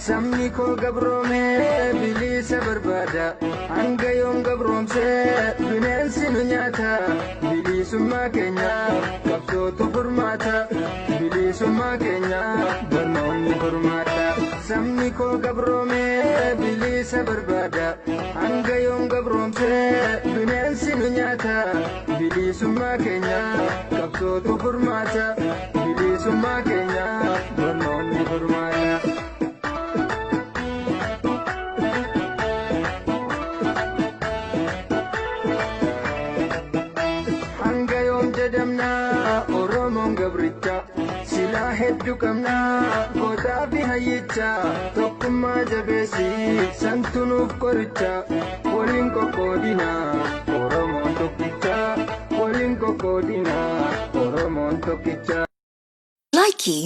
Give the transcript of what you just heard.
Sabni koo gabroomee bilisa barbaada hanga yoom gabroomsee bineensi nu nyaata bilisummaa keenya qabsootu furmaata bilisummaa keenya barnoonni furmaata. Sabni koo gabroomee bilisa barbaada hanga yoom gabroomsee bineensi nu nyaata bilisummaa keenya qabsootu furmaata bilisummaa keenya barnoonni furmaata. Damna Oromoon gabricha silaa hedduu qabna gootaa fi hayyicha tokkummaa jabeessi santunuuf qoricha waliin qoqqoodina Oromoon tokkicha waliin qoqqoodina Oromoon tokkicha. Likey